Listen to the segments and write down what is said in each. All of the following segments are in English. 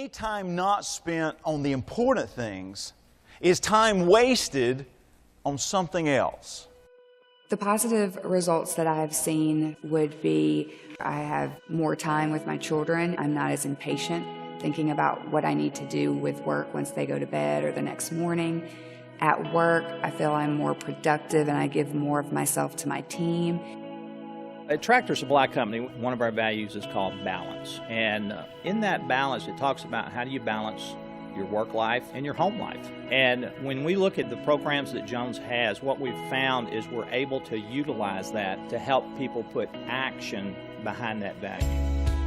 Any time not spent on the important things is time wasted on something else. The positive results that I have seen would be I have more time with my children. I'm not as impatient thinking about what I need to do with work once they go to bed or the next morning. At work, I feel I'm more productive and I give more of myself to my team. At Tractor Supply Company, one of our values is called balance. And in that balance, it talks about how do you balance your work life and your home life. And when we look at the programs that Jones has, what we've found is we're able to utilize that to help people put action behind that value.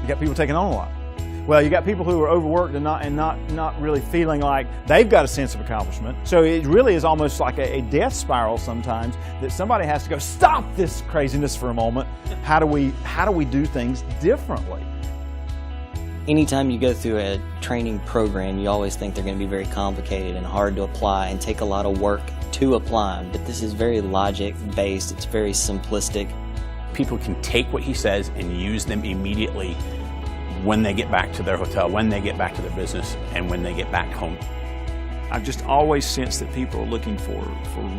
You got people taking on a lot. Well, you got people who are overworked and not really feeling like they've got a sense of accomplishment. So it really is almost like a death spiral sometimes that somebody has to go, stop this craziness for a moment. How do we do things differently? Anytime you go through a training program, you always think they're going to be very complicated and hard to apply and take a lot of work to apply them. But this is very logic-based. It's very simplistic. People can take what he says and use them immediately when they get back to their hotel, when they get back to their business, and when they get back home. I've just always sensed that people are looking for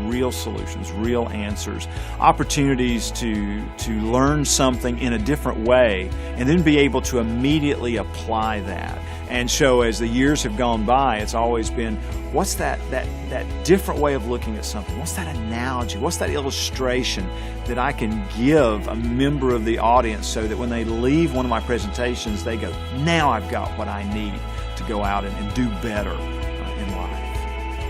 real solutions, real answers, opportunities to learn something in a different way and then be able to immediately apply that. And so as the years have gone by, it's always been, what's that different way of looking at something? What's that analogy? What's that illustration that I can give a member of the audience so that when they leave one of my presentations, they go, now I've got what I need to go out and do better in life.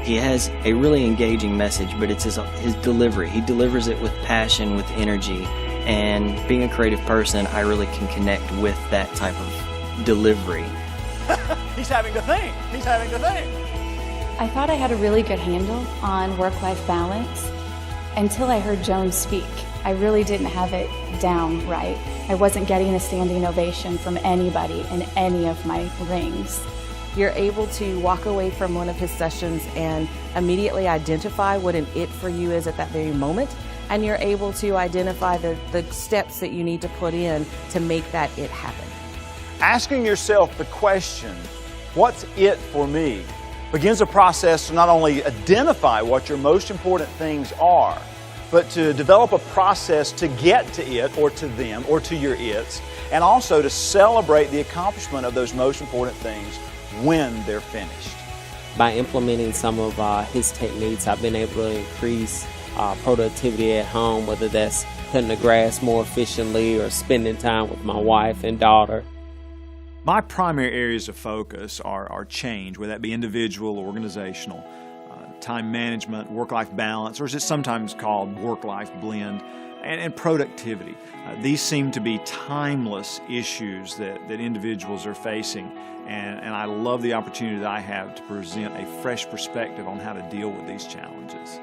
He has a really engaging message, but it's his delivery. He delivers it with passion, with energy, and being a creative person, I really can connect with that type of delivery. He's having to think. He's having to think. I thought I had a really good handle on work-life balance until I heard Jones speak. I really didn't have it down right. I wasn't getting a standing ovation from anybody in any of my rings. You're able to walk away from one of his sessions and immediately identify what an it for you is at that very moment, and you're able to identify the steps that you need to put in to make that it happen. Asking yourself the question, what's it for me, begins a process to not only identify what your most important things are, but to develop a process to get to it or to them or to your its, and also to celebrate the accomplishment of those most important things when they're finished. By implementing some of his techniques, I've been able to increase productivity at home, whether that's cutting the grass more efficiently or spending time with my wife and daughter. My primary areas of focus are change, whether that be individual or organizational, time management, work-life balance, or as it's sometimes called work-life blend, and productivity. These seem to be timeless issues that individuals are facing, and I love the opportunity that I have to present a fresh perspective on how to deal with these challenges.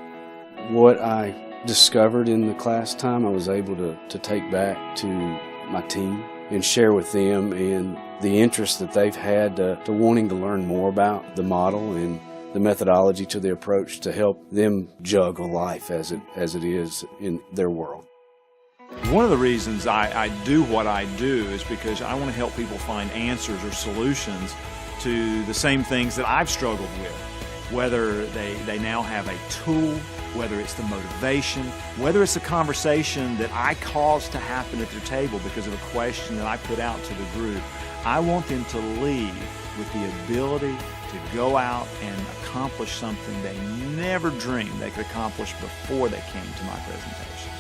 What I discovered in the class time, I was able to take back to my team and share with them, and the interest that they've had to wanting to learn more about the model and the methodology to the approach to help them juggle life as it is in their world. One of the reasons I do what I do is because I want to help people find answers or solutions to the same things that I've struggled with. Whether they now have a tool, whether it's the motivation, whether it's a conversation that I caused to happen at their table because of a question that I put out to the group. I want them to leave with the ability to go out and accomplish something they never dreamed they could accomplish before they came to my presentation.